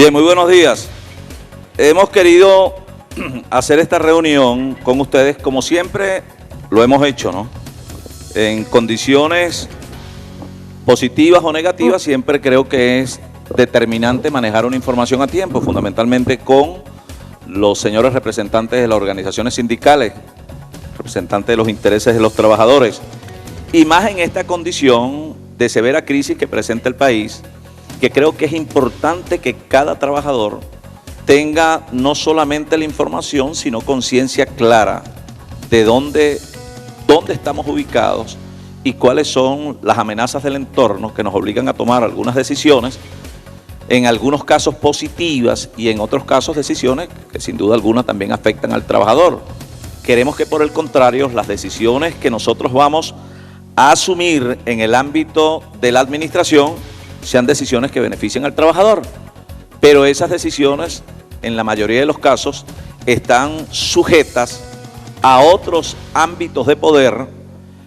Bien, muy buenos días. Hemos querido hacer esta reunión con ustedes, como siempre lo hemos hecho, ¿no? En condiciones positivas o negativas, siempre creo que es determinante manejar una información a tiempo, fundamentalmente con los señores representantes de las organizaciones sindicales, representantes de los intereses de los trabajadores, y más en esta condición de severa crisis que presenta el país, que creo que es importante que cada trabajador tenga no solamente la información, sino conciencia clara de dónde estamos ubicados y cuáles son las amenazas del entorno que nos obligan a tomar algunas decisiones, en algunos casos positivas y en otros casos decisiones que sin duda alguna también afectan al trabajador. Queremos que por el contrario las decisiones que nosotros vamos a asumir en el ámbito de la administración sean decisiones que beneficien al trabajador, pero esas decisiones en la mayoría de los casos están sujetas a otros ámbitos de poder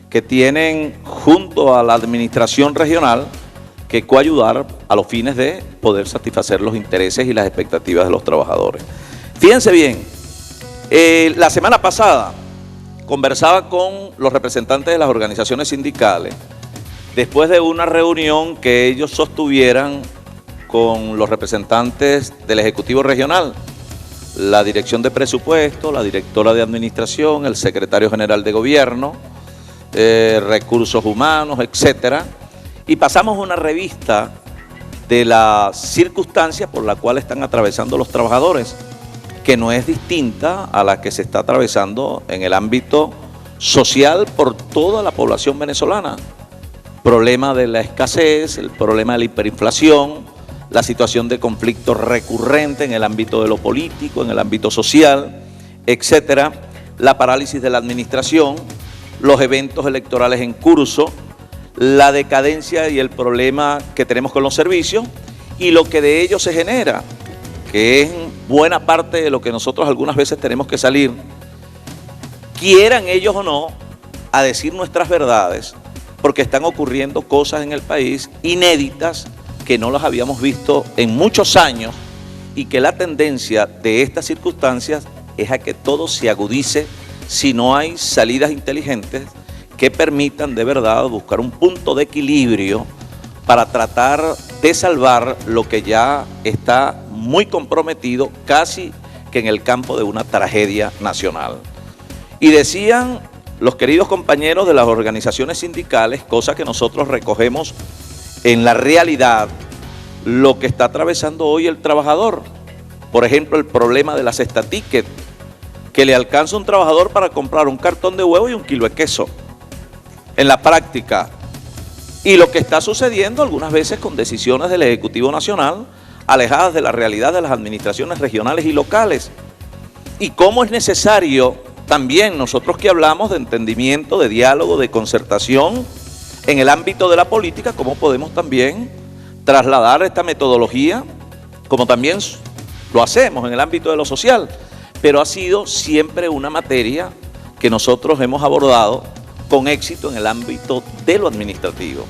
que tienen junto a la administración regional que coayudar a los fines de poder satisfacer los intereses y las expectativas de los trabajadores. Fíjense bien, la semana pasada conversaba con los representantes de las organizaciones sindicales después de una reunión que ellos sostuvieran con los representantes del Ejecutivo Regional, la Dirección de Presupuesto, la Directora de Administración, el Secretario General de Gobierno, Recursos Humanos, etcétera, y pasamos una revista de las circunstancias por las cuales están atravesando los trabajadores, que no es distinta a la que se está atravesando en el ámbito social por toda la población venezolana. Problema de la escasez, el problema de la hiperinflación, la situación de conflicto recurrente en el ámbito de lo político, en el ámbito social, etcétera, la parálisis de la administración, los eventos electorales en curso, la decadencia y el problema que tenemos con los servicios y lo que de ello se genera, que es buena parte de lo que nosotros algunas veces tenemos que salir, quieran ellos o no, a decir nuestras verdades, porque están ocurriendo cosas en el país inéditas que no las habíamos visto en muchos años y que la tendencia de estas circunstancias es a que todo se agudice si no hay salidas inteligentes que permitan de verdad buscar un punto de equilibrio para tratar de salvar lo que ya está muy comprometido, casi que en el campo de una tragedia nacional. Y decían los queridos compañeros de las organizaciones sindicales, cosa que nosotros recogemos en la realidad, lo que está atravesando hoy el trabajador. Por ejemplo, el problema de la cesta ticket, que le alcanza un trabajador para comprar un cartón de huevo y un kilo de queso. En la práctica, y lo que está sucediendo algunas veces con decisiones del Ejecutivo Nacional alejadas de la realidad de las administraciones regionales y locales. Y cómo es necesario también nosotros que hablamos de entendimiento, de diálogo, de concertación en el ámbito de la política, cómo podemos también trasladar esta metodología, como también lo hacemos en el ámbito de lo social, pero ha sido siempre una materia que nosotros hemos abordado con éxito en el ámbito de lo administrativo.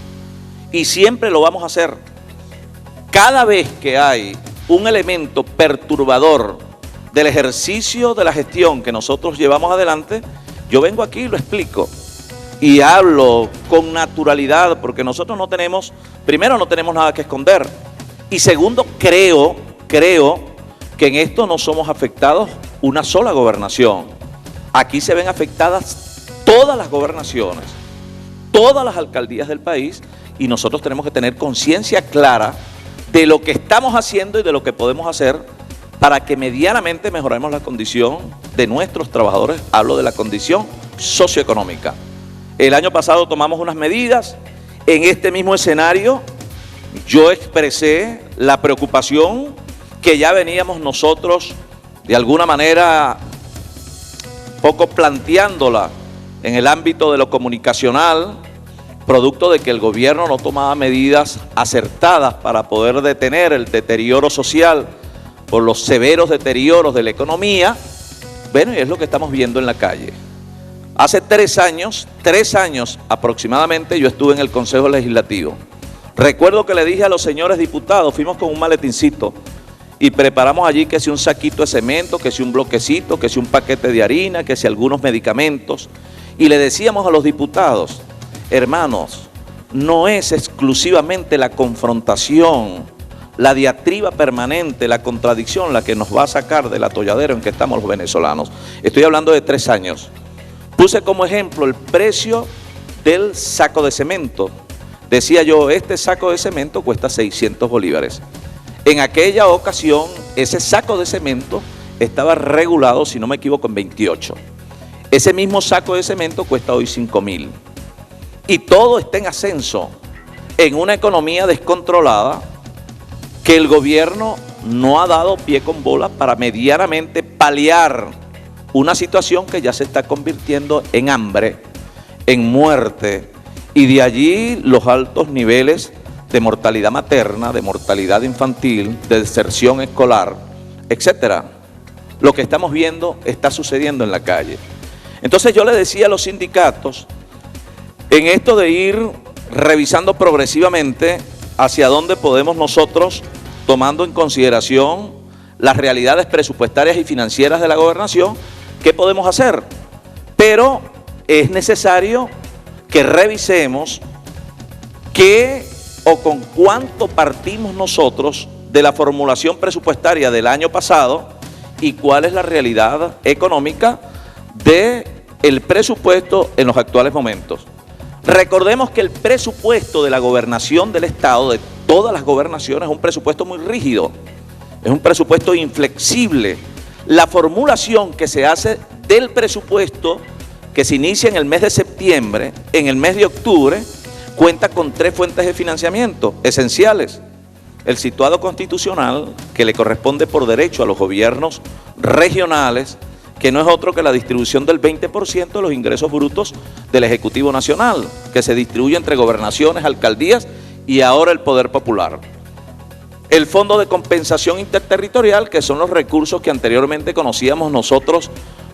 Y siempre lo vamos a hacer. Cada vez que hay un elemento perturbador del ejercicio de la gestión que nosotros llevamos adelante, yo vengo aquí y lo explico. Y hablo con naturalidad, porque nosotros no tenemos, primero no tenemos nada que esconder. Y segundo, creo que en esto no somos afectados una sola gobernación. Aquí se ven afectadas todas las gobernaciones, todas las alcaldías del país, y nosotros tenemos que tener conciencia clara de lo que estamos haciendo y de lo que podemos hacer para que medianamente mejoremos la condición de nuestros trabajadores. Hablo de la condición socioeconómica. El año pasado tomamos unas medidas. En este mismo escenario yo expresé la preocupación que ya veníamos nosotros de alguna manera poco planteándola en el ámbito de lo comunicacional, producto de que el gobierno no tomaba medidas acertadas para poder detener el deterioro social por los severos deterioros de la economía. Bueno, y es lo que estamos viendo en la calle. Hace 3 años aproximadamente, yo estuve en el Consejo Legislativo. Recuerdo que le dije a los señores diputados, fuimos con un maletincito, y preparamos allí que si un saquito de cemento, que si un bloquecito, que si un paquete de harina, que si algunos medicamentos. Y le decíamos a los diputados, hermanos, no es exclusivamente la confrontación, la diatriba permanente, la contradicción la que nos va a sacar del atolladero en que estamos los venezolanos. Estoy hablando de 3 años. Puse como ejemplo el precio del saco de cemento. Decía yo, este saco de cemento cuesta 600 bolívares. En aquella ocasión, ese saco de cemento estaba regulado, si no me equivoco, en 28. Ese mismo saco de cemento cuesta hoy 5.000. Y todo está en ascenso, en una economía descontrolada que el gobierno no ha dado pie con bola para medianamente paliar una situación que ya se está convirtiendo en hambre, en muerte, y de allí los altos niveles de mortalidad materna, de mortalidad infantil, de deserción escolar, etcétera. Lo que estamos viendo está sucediendo en la calle. Entonces yo le decía a los sindicatos, en esto de ir revisando progresivamente hacia dónde podemos nosotros, tomando en consideración las realidades presupuestarias y financieras de la gobernación, ¿qué podemos hacer? Pero es necesario que revisemos qué o con cuánto partimos nosotros de la formulación presupuestaria del año pasado y cuál es la realidad económica del presupuesto en los actuales momentos. Recordemos que el presupuesto de la gobernación del Estado, de todas las gobernaciones, es un presupuesto muy rígido, es un presupuesto inflexible. La formulación que se hace del presupuesto que se inicia en el mes de septiembre, en el mes de octubre, cuenta con 3 fuentes de financiamiento esenciales. El situado constitucional, que le corresponde por derecho a los gobiernos regionales, que no es otro que la distribución del 20% de los ingresos brutos del Ejecutivo Nacional, que se distribuye entre gobernaciones, alcaldías y ahora el Poder Popular. El Fondo de Compensación Interterritorial, que son los recursos que anteriormente conocíamos nosotros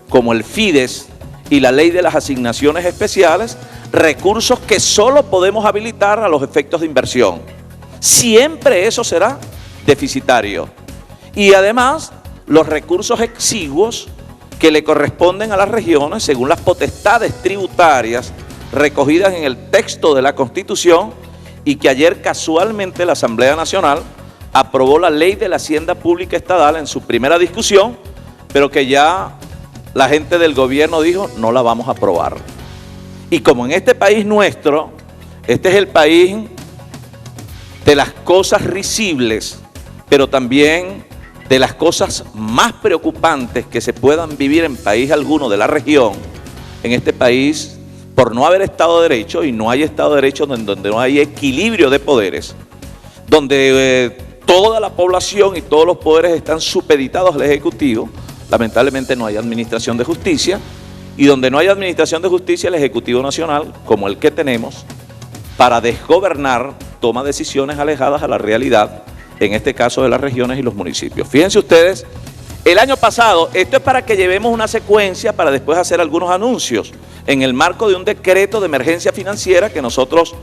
como el FIDES y la Ley de las Asignaciones Especiales, recursos que solo podemos habilitar a los efectos de inversión. Siempre eso será deficitario. Y además, los recursos exiguos que le corresponden a las regiones según las potestades tributarias recogidas en el texto de la Constitución y que ayer casualmente la Asamblea Nacional aprobó la Ley de la Hacienda Pública Estatal en su primera discusión, pero que ya la gente del gobierno dijo, no la vamos a aprobar. Y como en este país nuestro, este es el país de las cosas risibles, pero también de las cosas más preocupantes que se puedan vivir en país alguno de la región, en este país, por no haber Estado de Derecho, y no hay Estado de Derecho donde no hay equilibrio de poderes, donde toda la población y todos los poderes están supeditados al Ejecutivo. Lamentablemente no hay administración de justicia, y donde no hay administración de justicia, el Ejecutivo Nacional, como el que tenemos, para desgobernar, toma decisiones alejadas a la realidad, en este caso de las regiones y los municipios. Fíjense ustedes, el año pasado, esto es para que llevemos una secuencia para después hacer algunos anuncios, en el marco de un decreto de emergencia financiera que nosotros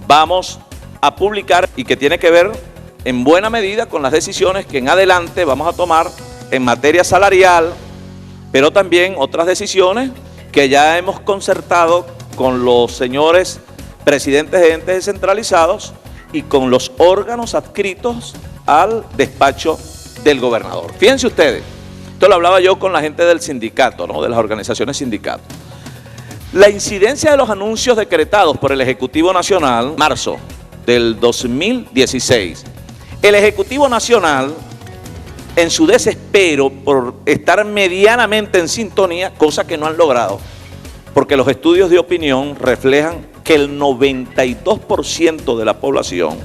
vamos a publicar y que tiene que ver en buena medida con las decisiones que en adelante vamos a tomar en materia salarial, pero también otras decisiones que ya hemos concertado con los señores presidentes de entes descentralizados y con los órganos adscritos al despacho del gobernador. Fíjense ustedes, esto lo hablaba yo con la gente del sindicato, ¿no?, de las organizaciones sindicatos. La incidencia de los anuncios decretados por el Ejecutivo Nacional, marzo del 2016, el Ejecutivo Nacional, en su desespero por estar medianamente en sintonía, cosa que no han logrado, porque los estudios de opinión reflejan que el 92% de la población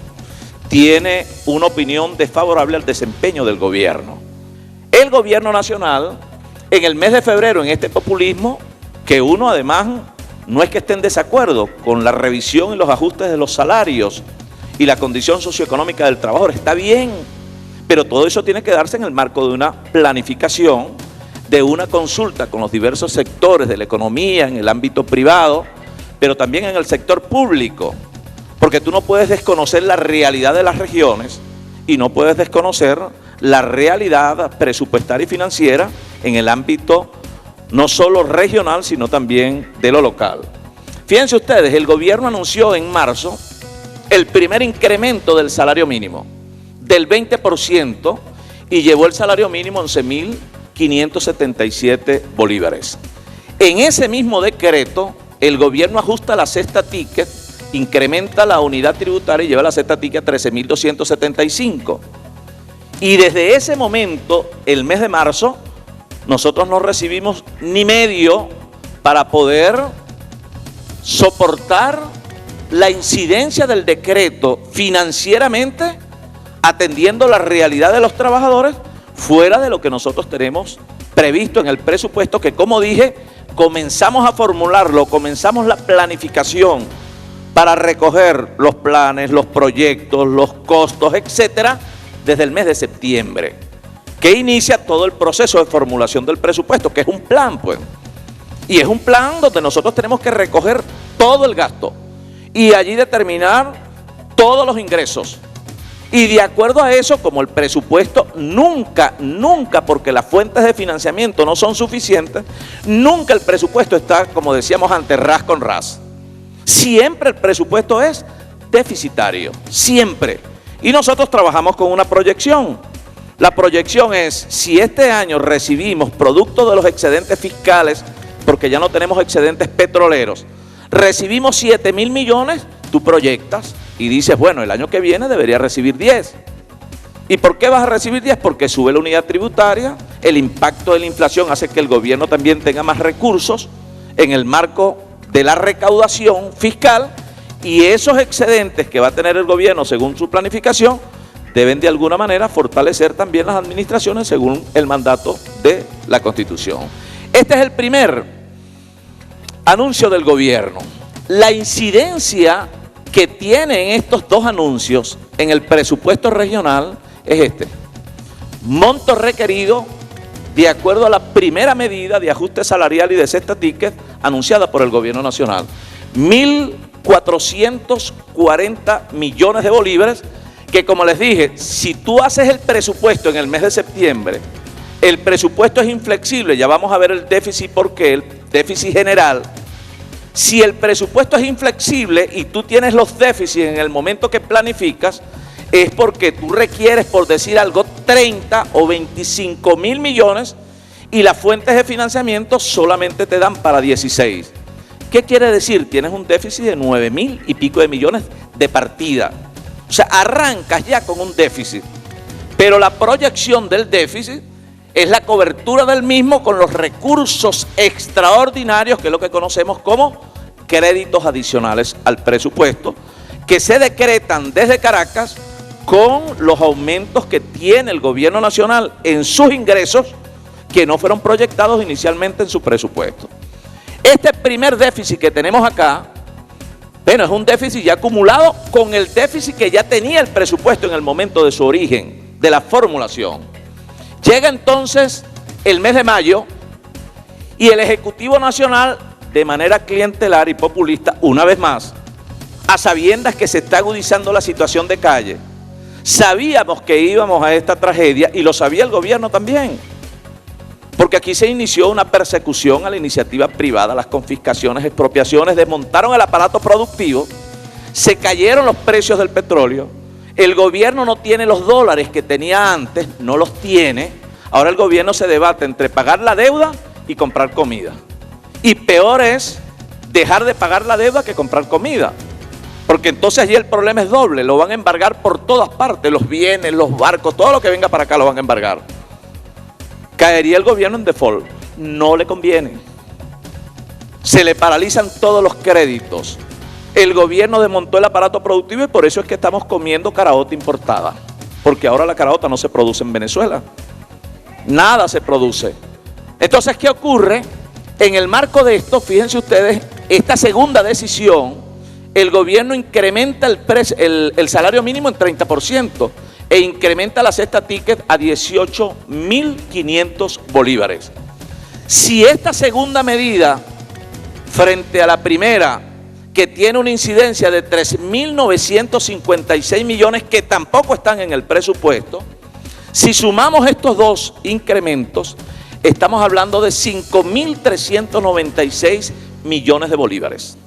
tiene una opinión desfavorable al desempeño del gobierno. El gobierno nacional, en el mes de febrero, en este populismo, que uno además no es que esté en desacuerdo con la revisión y los ajustes de los salarios y la condición socioeconómica del trabajador, está bien, pero todo eso tiene que darse en el marco de una planificación, de una consulta con los diversos sectores de la economía, en el ámbito privado, pero también en el sector público, porque tú no puedes desconocer la realidad de las regiones y no puedes desconocer la realidad presupuestaria y financiera en el ámbito no solo regional, sino también de lo local. Fíjense ustedes, el gobierno anunció en marzo el primer incremento del salario mínimo del 20% y llevó el salario mínimo a 11.577 bolívares. En ese mismo decreto, el gobierno ajusta la cesta ticket, incrementa la unidad tributaria y lleva la cesta ticket a 13.275. Y desde ese momento, el mes de marzo, nosotros no recibimos ni medio para poder soportar la incidencia del decreto financieramente, atendiendo la realidad de los trabajadores, fuera de lo que nosotros tenemos previsto en el presupuesto, que como dije, comenzamos a formularlo, comenzamos la planificación para recoger los planes, los proyectos, los costos, etcétera, desde el mes de septiembre, que inicia todo el proceso de formulación del presupuesto, que es un plan, pues. Y es un plan donde nosotros tenemos que recoger todo el gasto y allí determinar todos los ingresos. Y de acuerdo a eso, como el presupuesto nunca, porque las fuentes de financiamiento no son suficientes, nunca el presupuesto está, como decíamos antes, ras con ras. Siempre el presupuesto es deficitario, siempre. Y nosotros trabajamos con una proyección. La proyección es, si este año recibimos producto de los excedentes fiscales, porque ya no tenemos excedentes petroleros, recibimos 7.000 millones, tú proyectas y dices, bueno, el año que viene debería recibir 10. ¿Y por qué vas a recibir 10? Porque sube la unidad tributaria, el impacto de la inflación hace que el gobierno también tenga más recursos en el marco de la recaudación fiscal, y esos excedentes que va a tener el gobierno según su planificación deben de alguna manera fortalecer también las administraciones según el mandato de la Constitución. Este es el primer anuncio del gobierno. La incidencia que tienen estos dos anuncios en el presupuesto regional es este: monto requerido de acuerdo a la primera medida de ajuste salarial y de cesta ticket anunciada por el gobierno nacional, 1.440 millones de bolívares, que como les dije, si tú haces el presupuesto en el mes de septiembre, el presupuesto es inflexible, ya vamos a ver el déficit, porque el déficit general, si el presupuesto es inflexible y tú tienes los déficits en el momento que planificas, es porque tú requieres, por decir algo, 30 o 25.000 millones y las fuentes de financiamiento solamente te dan para 16. ¿Qué quiere decir? Tienes un déficit de 9.000 y pico de millones de partida. O sea, arrancas ya con un déficit, pero la proyección del déficit es la cobertura del mismo con los recursos extraordinarios, que es lo que conocemos como créditos adicionales al presupuesto, que se decretan desde Caracas con los aumentos que tiene el gobierno nacional en sus ingresos, que no fueron proyectados inicialmente en su presupuesto. Este primer déficit que tenemos acá, bueno, es un déficit ya acumulado con el déficit que ya tenía el presupuesto en el momento de su origen, de la formulación. Llega entonces el mes de mayo y el Ejecutivo Nacional, de manera clientelar y populista, una vez más, a sabiendas que se está agudizando la situación de calle, sabíamos que íbamos a esta tragedia y lo sabía el gobierno también, porque aquí se inició una persecución a la iniciativa privada, las confiscaciones, expropiaciones, desmontaron el aparato productivo, se cayeron los precios del petróleo, el gobierno no tiene los dólares que tenía antes, no los tiene. Ahora el gobierno se debate entre pagar la deuda y comprar comida. Y peor es dejar de pagar la deuda que comprar comida, porque entonces allí el problema es doble, lo van a embargar por todas partes, los bienes, los barcos, todo lo que venga para acá lo van a embargar. Caería el gobierno en default, no le conviene. Se le paralizan todos los créditos. El gobierno desmontó el aparato productivo y por eso es que estamos comiendo caraota importada, porque ahora la caraota no se produce en Venezuela, nada se produce. Entonces, ¿qué ocurre? En el marco de esto, fíjense ustedes, esta segunda decisión, el gobierno incrementa el salario mínimo en 30% e incrementa la cesta ticket a 18.500 bolívares. Si esta segunda medida, frente a la primera, que tiene una incidencia de 3.956 millones que tampoco están en el presupuesto, Si sumamos estos dos incrementos, estamos hablando de 5.396 millones de bolívares.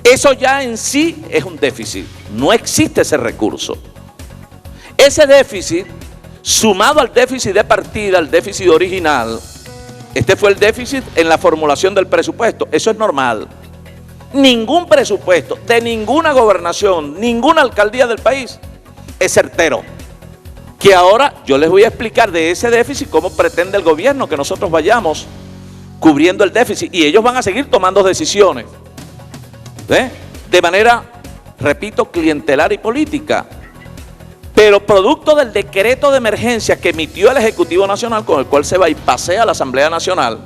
Eso ya en sí es un déficit, no existe ese recurso. Ese déficit, sumado al déficit de partida, al déficit original, este fue el déficit en la formulación del presupuesto, eso es normal. Ningún presupuesto de ninguna gobernación, ninguna alcaldía del país es certero. Que ahora yo les voy a explicar de ese déficit cómo pretende el gobierno que nosotros vayamos cubriendo el déficit, y ellos van a seguir tomando decisiones, de manera, repito, clientelar y política, pero producto del decreto de emergencia que emitió el Ejecutivo Nacional, con el cual se bypassea a la Asamblea Nacional,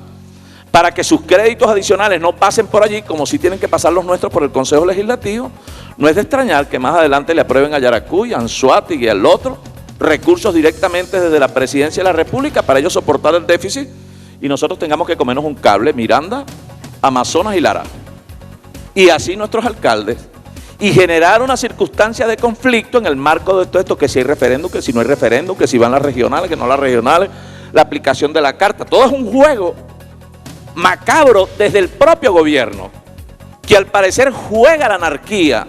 para que sus créditos adicionales no pasen por allí, como si tienen que pasar los nuestros por el Consejo Legislativo. No es de extrañar que más adelante le aprueben a Yaracuy, a Anzoátegui y al otro recursos directamente desde la Presidencia de la República para ellos soportar el déficit, y nosotros tengamos que comernos un cable Miranda, Amazonas y Lara. Y así nuestros alcaldes, y generar una circunstancia de conflicto en el marco de todo esto, que si hay referéndum, que si no hay referéndum, que si van las regionales, que no las regionales, la aplicación de la carta. Todo es un juego macabro desde el propio gobierno, que al parecer juega la anarquía,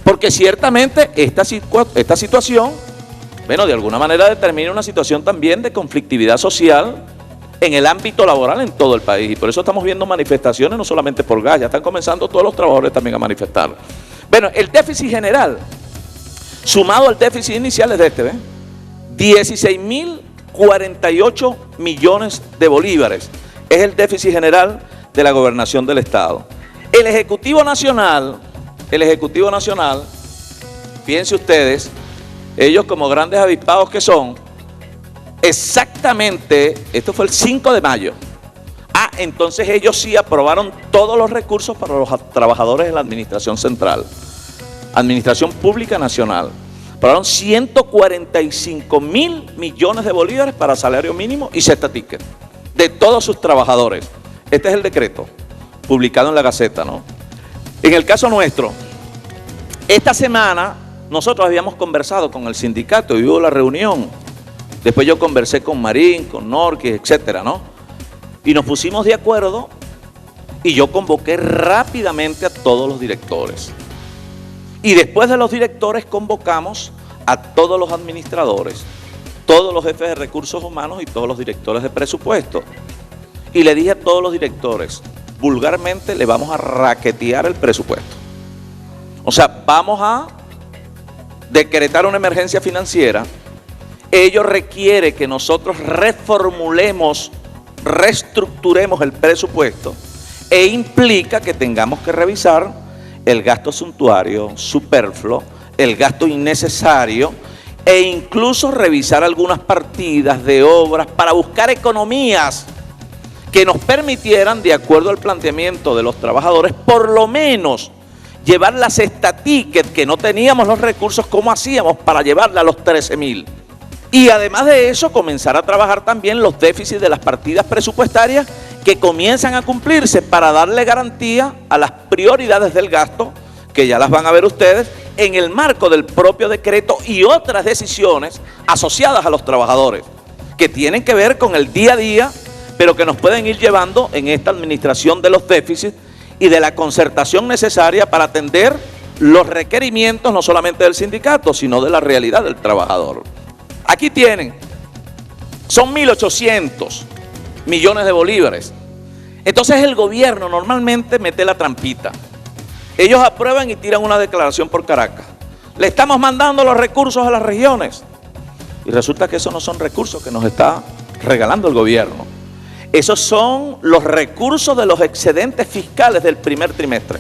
porque ciertamente esta situación, bueno, de alguna manera determina una situación también de conflictividad social en el ámbito laboral en todo el país, y por eso estamos viendo manifestaciones no solamente por gas, ya están comenzando todos los trabajadores también a manifestar. Bueno, el déficit general, sumado al déficit inicial es de 16.048 millones de bolívares, es el déficit general de la gobernación del Estado. El Ejecutivo Nacional, fíjense ustedes, ellos como grandes avispados que son, exactamente, esto fue el 5 de mayo, entonces ellos sí aprobaron todos los recursos para los trabajadores de la Administración Central, Administración Pública Nacional. Aprobaron 145.000 millones de bolívares para salario mínimo y cesta ticket de todos sus trabajadores. Este es el decreto publicado en la Gaceta, ¿no? En el caso nuestro, esta semana nosotros habíamos conversado con el sindicato y hubo la reunión. Después yo conversé con Marín, con Norquis, etcétera, ¿no? Y nos pusimos de acuerdo y yo convoqué rápidamente a todos los directores. Y después de los directores convocamos a todos los administradores, todos los jefes de recursos humanos y todos los directores de presupuesto. Y le dije a todos los directores, vulgarmente le vamos a raquetear el presupuesto. O sea, vamos a decretar una emergencia financiera. Ello requiere que nosotros reformulemos, reestructuremos el presupuesto, e implica que tengamos que revisar el gasto suntuario, superfluo, el gasto innecesario, e incluso revisar algunas partidas de obras para buscar economías que nos permitieran, de acuerdo al planteamiento de los trabajadores, por lo menos llevar la cesta ticket, que no teníamos los recursos, ¿cómo hacíamos para llevarla a los 13.000? Y además de eso, comenzar a trabajar también los déficits de las partidas presupuestarias que comienzan a cumplirse para darle garantía a las prioridades del gasto, que ya las van a ver ustedes, en el marco del propio decreto y otras decisiones asociadas a los trabajadores, que tienen que ver con el día a día, pero que nos pueden ir llevando en esta administración de los déficits y de la concertación necesaria para atender los requerimientos no solamente del sindicato, sino de la realidad del trabajador. Aquí tienen, son 1.800 millones de bolívares. Entonces el gobierno normalmente mete la trampita. Ellos aprueban y tiran una declaración por Caracas. Le estamos mandando los recursos a las regiones. Y resulta que esos no son recursos que nos está regalando el gobierno. Esos son los recursos de los excedentes fiscales del primer trimestre.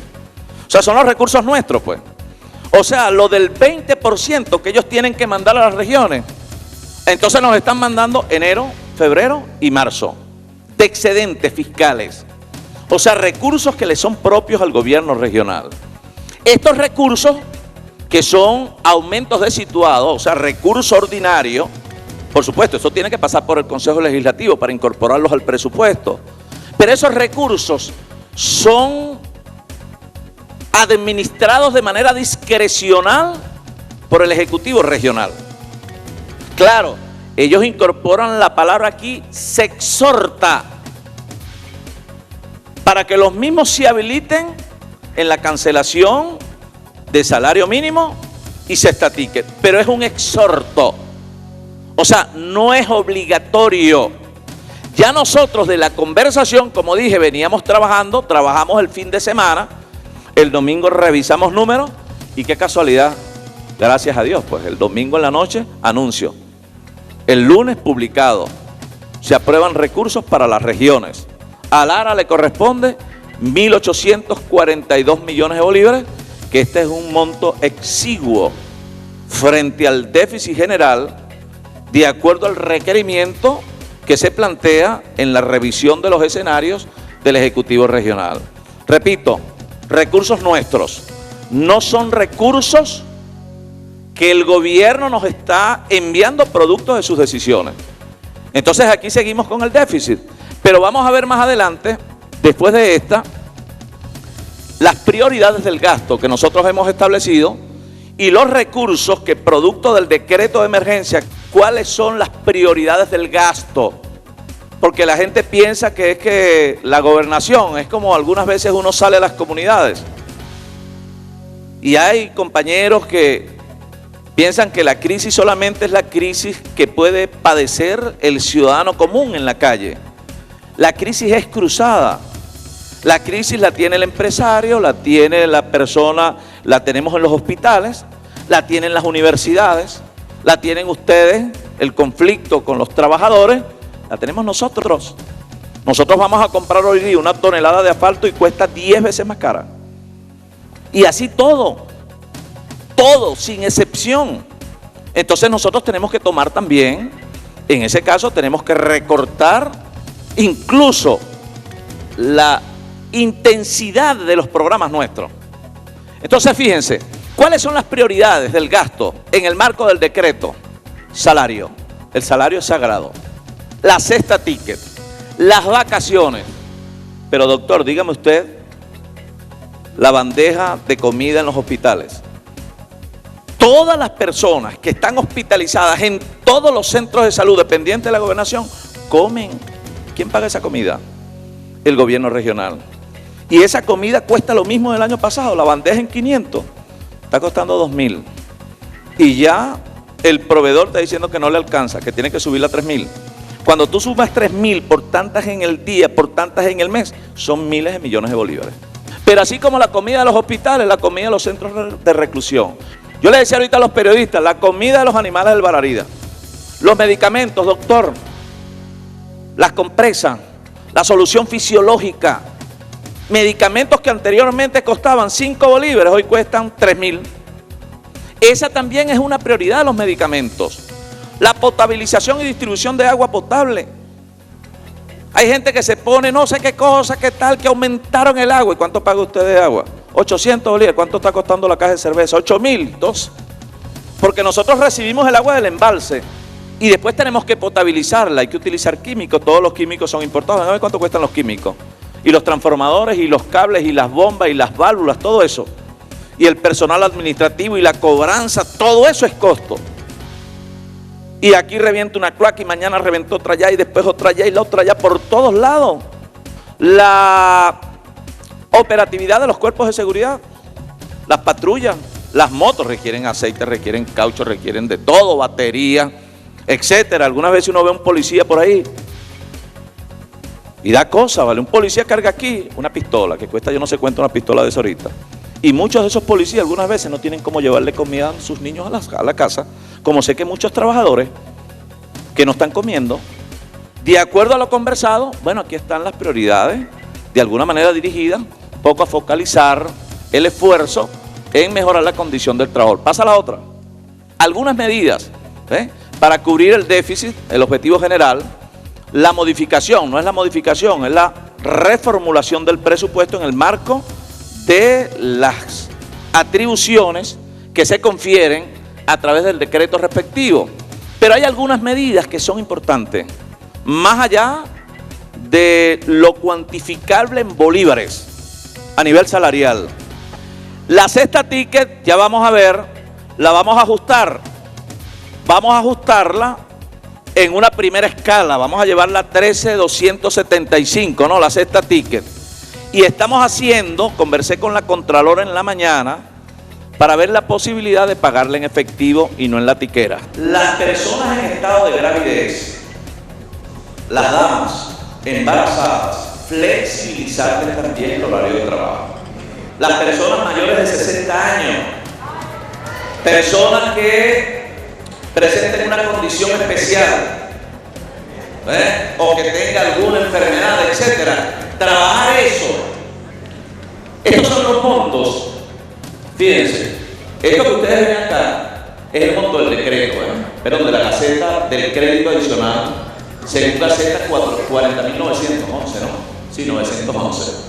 O sea, son los recursos nuestros, pues. O sea, lo del 20% que ellos tienen que mandar a las regiones. Entonces nos están mandando enero, febrero y marzo de excedentes fiscales. O sea, recursos que le son propios al gobierno regional. Estos recursos, que son aumentos de situado, o sea, recurso ordinario, por supuesto, eso tiene que pasar por el Consejo Legislativo para incorporarlos al presupuesto. Pero esos recursos son administrados de manera discrecional por el Ejecutivo Regional. Claro, ellos incorporan la palabra aquí, se exhorta, para que los mismos se habiliten en la cancelación de salario mínimo y cesta ticket, pero es un exhorto, o sea, no es obligatorio. Ya nosotros de la conversación, como dije, veníamos trabajamos el fin de semana, el domingo revisamos números y qué casualidad, gracias a Dios, pues el domingo en la noche anuncio, el lunes publicado, se aprueban recursos para las regiones. A Lara le corresponde 1.842 millones de bolívares, que este es un monto exiguo frente al déficit general, de acuerdo al requerimiento que se plantea en la revisión de los escenarios del Ejecutivo Regional. Repito, recursos nuestros, no son recursos que el gobierno nos está enviando producto de sus decisiones. Entonces aquí seguimos con el déficit, pero vamos a ver más adelante, después de esta, las prioridades del gasto que nosotros hemos establecido y los recursos que producto del decreto de emergencia, cuáles son las prioridades del gasto. Porque la gente piensa que es que la gobernación, es como algunas veces uno sale a las comunidades y hay compañeros que piensan que la crisis solamente es la crisis que puede padecer el ciudadano común en la calle. La crisis es cruzada. La crisis la tiene el empresario, la tiene la persona, la tenemos en los hospitales, la tienen las universidades, la tienen ustedes, el conflicto con los trabajadores, la tenemos nosotros. Nosotros vamos a comprar hoy día una tonelada de asfalto y cuesta 10 veces más cara. Y así todo, sin excepción. Entonces nosotros tenemos que tomar también, en ese caso tenemos que recortar incluso la intensidad de los programas nuestros. Entonces fíjense, ¿cuáles son las prioridades del gasto en el marco del decreto? Salario, el salario es sagrado, la cesta ticket, las vacaciones, pero doctor, dígame usted, la bandeja de comida en los hospitales. Todas las personas que están hospitalizadas en todos los centros de salud dependientes de la gobernación comen. ¿Quién paga esa comida? El gobierno regional. Y esa comida cuesta lo mismo del año pasado, la bandeja en 500, está costando 2.000. Y ya el proveedor está diciendo que no le alcanza, que tiene que subirla a 3.000. Cuando tú sumas 3.000 por tantas en el día, por tantas en el mes, son miles de millones de bolívares. Pero así como la comida de los hospitales, la comida de los centros de reclusión. Yo le decía ahorita a los periodistas, la comida de los animales del Bararida, los medicamentos, doctor, las compresas, la solución fisiológica, medicamentos que anteriormente costaban 5 bolívares, hoy cuestan 3.000. Esa también es una prioridad de los medicamentos. La potabilización y distribución de agua potable. Hay gente que se pone no sé qué cosa, qué tal, que aumentaron el agua. ¿Y cuánto paga usted de agua? 800 bolívares. ¿Cuánto está costando la caja de cerveza? 8.000, 2. Porque nosotros recibimos el agua del embalse y después tenemos que potabilizarla. Hay que utilizar químicos. Todos los químicos son importados. ¿No ve cuánto cuestan los químicos? Y los transformadores y los cables y las bombas y las válvulas, todo eso. Y el personal administrativo y la cobranza, todo eso es costo. Y aquí revienta una cloaca y mañana reventó otra allá y después otra allá y la otra allá, por todos lados. La operatividad de los cuerpos de seguridad, las patrullas, las motos requieren aceite, requieren caucho, requieren de todo, batería, etcétera. Algunas veces uno ve a un policía por ahí y da cosa, ¿vale? Un policía carga aquí una pistola, que cuesta yo no sé cuánto una pistola de eso ahorita. Y muchos de esos policías algunas veces no tienen cómo llevarle comida a sus niños a la casa, como sé que muchos trabajadores que no están comiendo. De acuerdo a lo conversado, bueno, aquí están las prioridades, de alguna manera dirigidas, un poco a focalizar el esfuerzo en mejorar la condición del trabajador. Pasa la otra. Algunas medidas para cubrir el déficit, el objetivo general, la modificación, no es la modificación, es la reformulación del presupuesto en el marco de las atribuciones que se confieren a través del decreto respectivo. Pero hay algunas medidas que son importantes, más allá de lo cuantificable en bolívares a nivel salarial. La cesta ticket, ya vamos a ver, la vamos a ajustar. Vamos a ajustarla en una primera escala, vamos a llevarla a 13,275, ¿no? La cesta ticket. Y estamos haciendo, conversé con la Contralora en la mañana, para ver la posibilidad de pagarle en efectivo y no en la tiquera. Las personas en estado de gravidez, las damas embarazadas, flexibilizarles también el horario de trabajo. Las personas mayores de 60 años, personas que presenten una condición especial, o que tenga alguna enfermedad, etcétera, trabajar eso. Estos son los montos. Fíjense, esto que ustedes ven acá es el monto del decreto, perdón, de la Gaceta del crédito adicional, según Gaceta 40.911, ¿no? Sí, 911.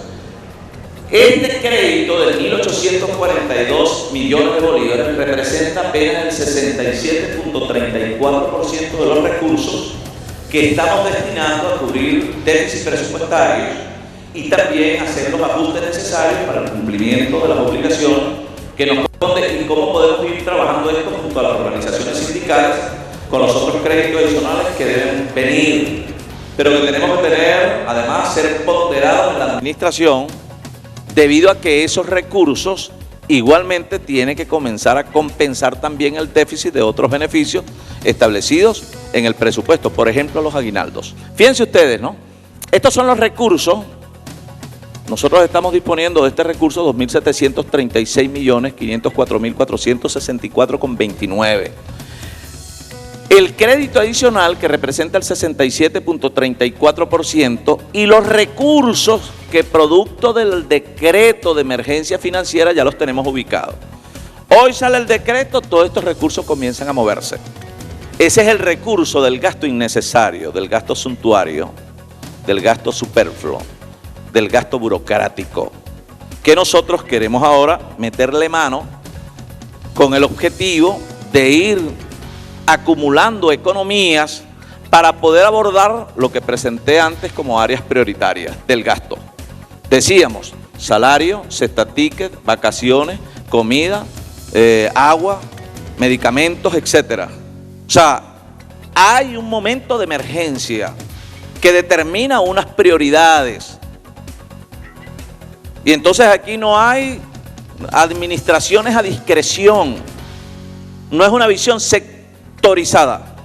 Este crédito de 1.842 millones de bolívares representa apenas el 67.34% de los recursos que estamos destinando a cubrir déficits presupuestarios y también hacer los ajustes necesarios para el cumplimiento de las obligaciones que nos corresponden y cómo podemos ir trabajando esto junto a las organizaciones sindicales con los otros créditos adicionales que deben venir, pero que tenemos que tener, además, ser ponderados en la administración, debido a que esos recursos igualmente tienen que comenzar a compensar también el déficit de otros beneficios establecidos en el presupuesto, por ejemplo, los aguinaldos. Fíjense ustedes, ¿no? Estos son los recursos. Nosotros estamos disponiendo de este recurso 2.736.504.464,29. El crédito adicional, que representa el 67.34%, y los recursos que producto del decreto de emergencia financiera ya los tenemos ubicados. Hoy sale el decreto, todos estos recursos comienzan a moverse. Ese es el recurso del gasto innecesario, del gasto suntuario, del gasto superfluo, del gasto burocrático, que nosotros queremos ahora meterle mano con el objetivo de ir acumulando economías para poder abordar lo que presenté antes como áreas prioritarias del gasto. Decíamos, salario, cesta ticket, vacaciones, comida, agua, medicamentos, etcétera. O sea, hay un momento de emergencia que determina unas prioridades. Y entonces aquí no hay administraciones a discreción, no es una visión sectorizada,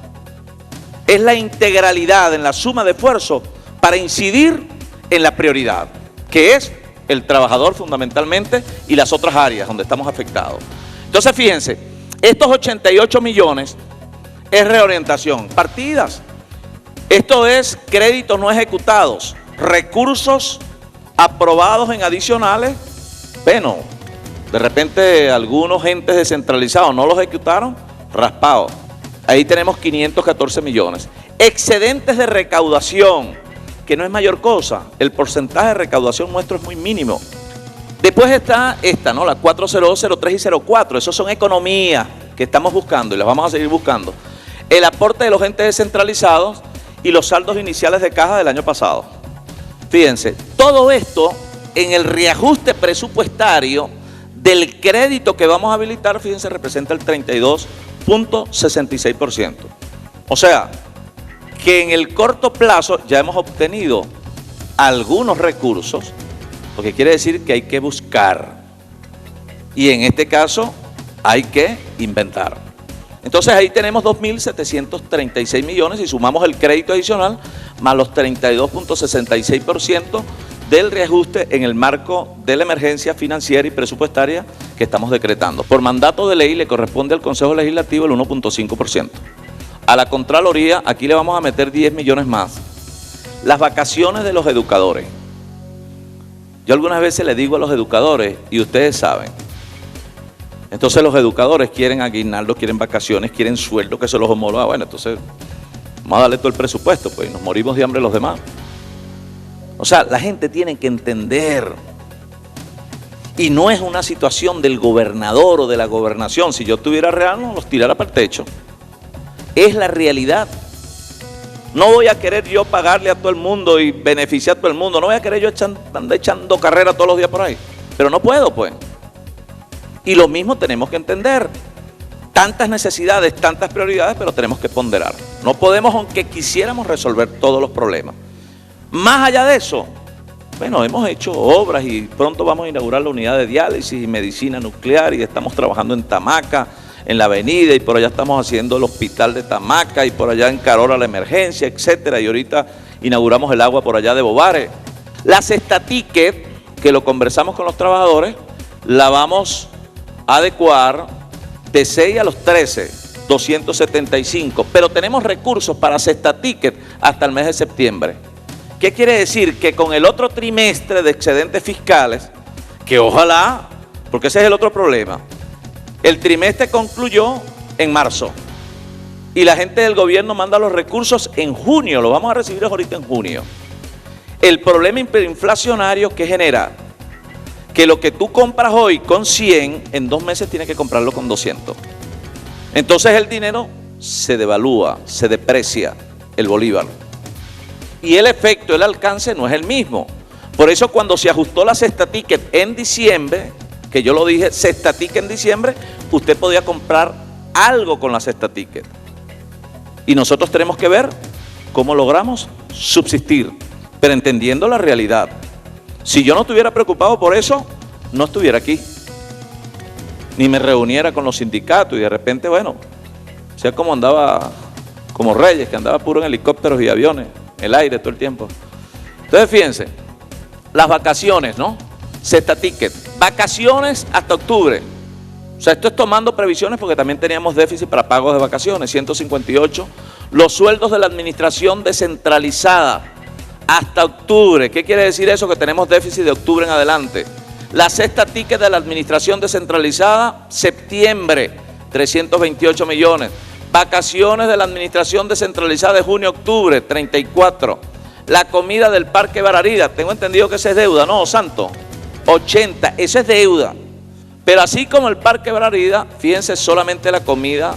es la integralidad en la suma de esfuerzo para incidir en la prioridad, que es el trabajador fundamentalmente y las otras áreas donde estamos afectados. Entonces fíjense, estos 88 millones es reorientación, partidas, esto es créditos no ejecutados, recursos aprobados en adicionales. Bueno, de repente algunos entes descentralizados no los ejecutaron, raspados. Ahí tenemos 514 millones. Excedentes de recaudación, que no es mayor cosa. El porcentaje de recaudación nuestro es muy mínimo. Después está esta, ¿no? La 402, 03 y 04. Esos son economías que estamos buscando y las vamos a seguir buscando. El aporte de los entes descentralizados y los saldos iniciales de caja del año pasado. Fíjense, todo esto en el reajuste presupuestario del crédito que vamos a habilitar, fíjense, representa el 32.66%. O sea, que en el corto plazo ya hemos obtenido algunos recursos, lo que quiere decir que hay que buscar. Y en este caso hay que inventar. Entonces ahí tenemos 2.736 millones y sumamos el crédito adicional más los 32.66% del reajuste en el marco de la emergencia financiera y presupuestaria que estamos decretando. Por mandato de ley le corresponde al Consejo Legislativo el 1.5%. A la Contraloría aquí le vamos a meter 10 millones más. Las vacaciones de los educadores. Yo algunas veces le digo a los educadores, y ustedes saben, entonces los educadores quieren aguinaldo, quieren vacaciones, quieren sueldo que se los homologa. Bueno, entonces vamos a darle todo el presupuesto, pues, y nos morimos de hambre los demás. O sea, la gente tiene que entender. Y no es una situación del gobernador o de la gobernación. Si yo estuviera real, no los tirara para el techo. Es la realidad. No voy a querer yo pagarle a todo el mundo y beneficiar a todo el mundo. No voy a querer yo andar echando carrera todos los días por ahí. Pero no puedo, pues. Y lo mismo tenemos que entender. tantas necesidades, tantas prioridades, pero tenemos que ponderar. No podemos, aunque quisiéramos, resolver todos los problemas. Más allá de eso, bueno, hemos hecho obras y pronto vamos a inaugurar la unidad de diálisis y medicina nuclear y estamos trabajando en Tamaca, en la avenida, y por allá estamos haciendo el hospital de Tamaca y por allá en Carora la emergencia, etcétera, y ahorita inauguramos el agua por allá de Bobare. La cesta ticket, que lo conversamos con los trabajadores, la vamos a adecuar de 6 a los 13, 275, pero tenemos recursos para cesta ticket hasta el mes de septiembre. ¿Qué quiere decir? Que con el otro trimestre de excedentes fiscales, que ojalá, porque ese es el otro problema, el trimestre concluyó en marzo y la gente del gobierno manda los recursos en junio, lo vamos a recibir ahorita en junio. El problema inflacionario que genera que lo que tú compras hoy con 100, en 2 meses tienes que comprarlo con 200. Entonces el dinero se devalúa, se deprecia el bolívar. Y el efecto, el alcance no es el mismo. Por eso cuando se ajustó la cesta ticket en diciembre, que yo lo dije, cesta ticket en diciembre, usted podía comprar algo con la cesta ticket. Y nosotros tenemos que ver cómo logramos subsistir, pero entendiendo la realidad. Si yo no estuviera preocupado por eso, no estuviera aquí. Ni me reuniera con los sindicatos y de repente, bueno, sea como andaba, como Reyes, que andaba puro en helicópteros y aviones, en el aire todo el tiempo. Entonces, fíjense, las vacaciones, ¿no? Cesta ticket, vacaciones hasta octubre. O sea, esto es tomando previsiones porque también teníamos déficit para pagos de vacaciones, 158. Los sueldos de la administración descentralizada hasta octubre. ¿Qué quiere decir eso? Que tenemos déficit de octubre en adelante. La cesta ticket de la administración descentralizada, septiembre, 328 millones. Vacaciones de la administración descentralizada de junio a octubre, 34. La comida del Parque Bararida, tengo entendido que esa es deuda, ¿no, Santo? 80, esa es deuda. Pero así como el Parque Bararida, fíjense solamente la comida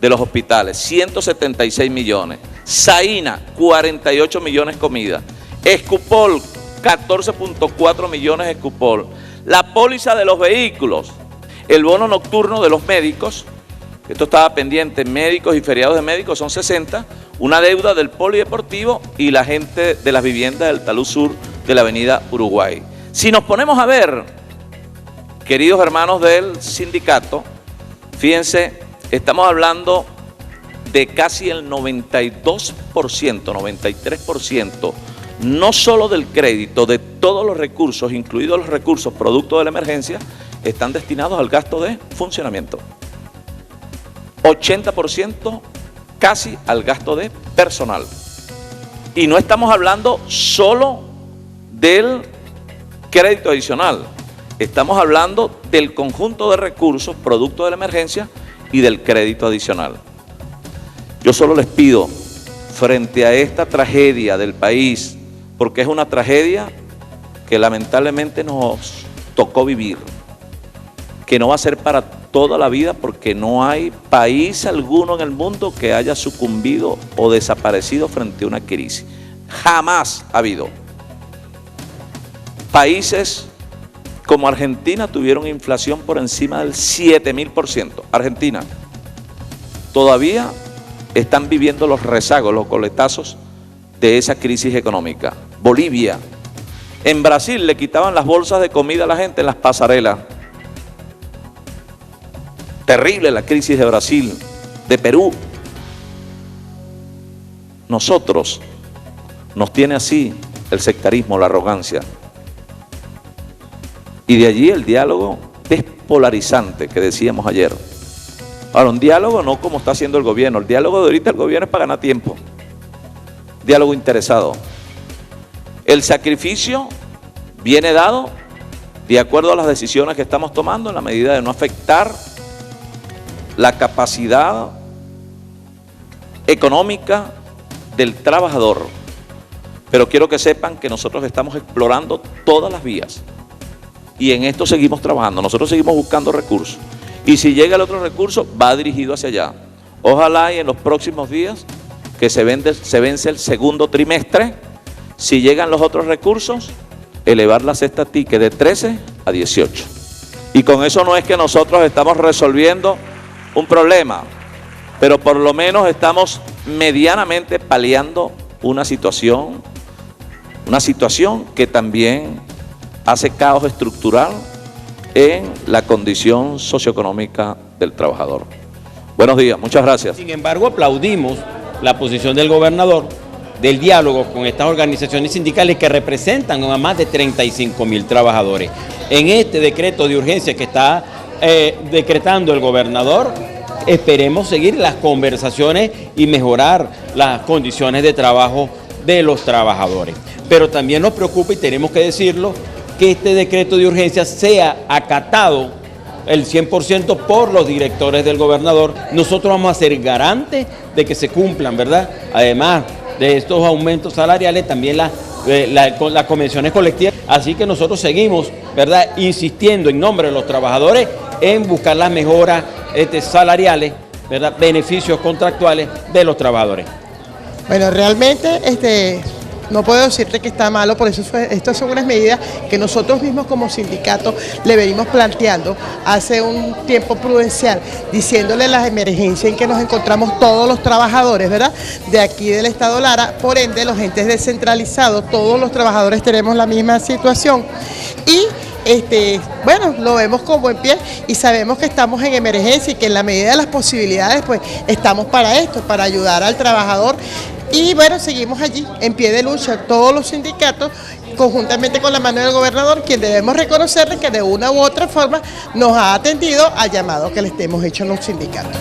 de los hospitales, 176 millones. Saína, 48 millones comida. Escupol, 14.4 millones Escupol. La póliza de los vehículos, el bono nocturno de los médicos, esto estaba pendiente, médicos y feriados de médicos son 60, una deuda del polideportivo y la gente de las viviendas del talud sur de la avenida Uruguay. Si nos ponemos a ver, queridos hermanos del sindicato, fíjense, estamos hablando de casi el 92%, 93%, no solo del crédito, de todos los recursos, incluidos los recursos producto de la emergencia, están destinados al gasto de funcionamiento. 80% casi al gasto de personal. Y no estamos hablando solo del crédito adicional, estamos hablando del conjunto de recursos producto de la emergencia y del crédito adicional. Yo solo les pido, frente a esta tragedia del país, porque es una tragedia que lamentablemente nos tocó vivir, que no va a ser para toda la vida porque no hay país alguno en el mundo que haya sucumbido o desaparecido frente a una crisis. Jamás ha habido. Países como Argentina tuvieron inflación por encima del 7.000%. Argentina todavía están viviendo los rezagos, los coletazos de esa crisis económica. Bolivia, en Brasil le quitaban las bolsas de comida a la gente en las pasarelas. Terrible la crisis de Brasil, de Perú. Nosotros nos tiene así el sectarismo, la arrogancia. Y de allí el diálogo despolarizante que decíamos ayer. Ahora, un diálogo no como está haciendo el gobierno. El diálogo de ahorita el gobierno es para ganar tiempo. Diálogo interesado. El sacrificio viene dado de acuerdo a las decisiones que estamos tomando en la medida de no afectar la capacidad económica del trabajador. Pero quiero que sepan que nosotros estamos explorando todas las vías y en esto seguimos trabajando. Nosotros seguimos buscando recursos y si llega el otro recurso va dirigido hacia allá. Ojalá y en los próximos días que se vence el segundo trimestre, si llegan los otros recursos, elevar la cesta ticket de 13 a 18. Y con eso no es que nosotros estamos resolviendo un problema, pero por lo menos estamos medianamente paliando una situación que también hace caos estructural en la condición socioeconómica del trabajador. Buenos días, muchas gracias. Sin embargo, aplaudimos la posición del gobernador del diálogo con estas organizaciones sindicales que representan a más de 35.000 trabajadores. En este decreto de urgencia que está decretando el gobernador, esperemos seguir las conversaciones y mejorar las condiciones de trabajo de los trabajadores. Pero también nos preocupa, y tenemos que decirlo, que este decreto de urgencia sea acatado el 100% por los directores del gobernador. Nosotros vamos a ser garantes de que se cumplan, ¿verdad? Además de estos aumentos salariales, también las convenciones colectivas. Así que nosotros seguimos, ¿verdad?, insistiendo en nombre de los trabajadores en buscar las mejoras salariales, ¿verdad?, beneficios contractuales de los trabajadores. Bueno, realmente no puedo decirte que está malo, por eso estas son unas medidas que nosotros mismos como sindicato le venimos planteando hace un tiempo prudencial, diciéndole las emergencias en que nos encontramos todos los trabajadores, ¿verdad?, de aquí del Estado Lara. Por ende, los entes descentralizados, todos los trabajadores tenemos la misma situación y bueno, lo vemos con buen pie y sabemos que estamos en emergencia y que en la medida de las posibilidades pues estamos para esto, para ayudar al trabajador. Y bueno, seguimos allí en pie de lucha todos los sindicatos, conjuntamente con la mano del gobernador, quien debemos reconocerle que de una u otra forma nos ha atendido al llamado que le hemos hecho a los sindicatos.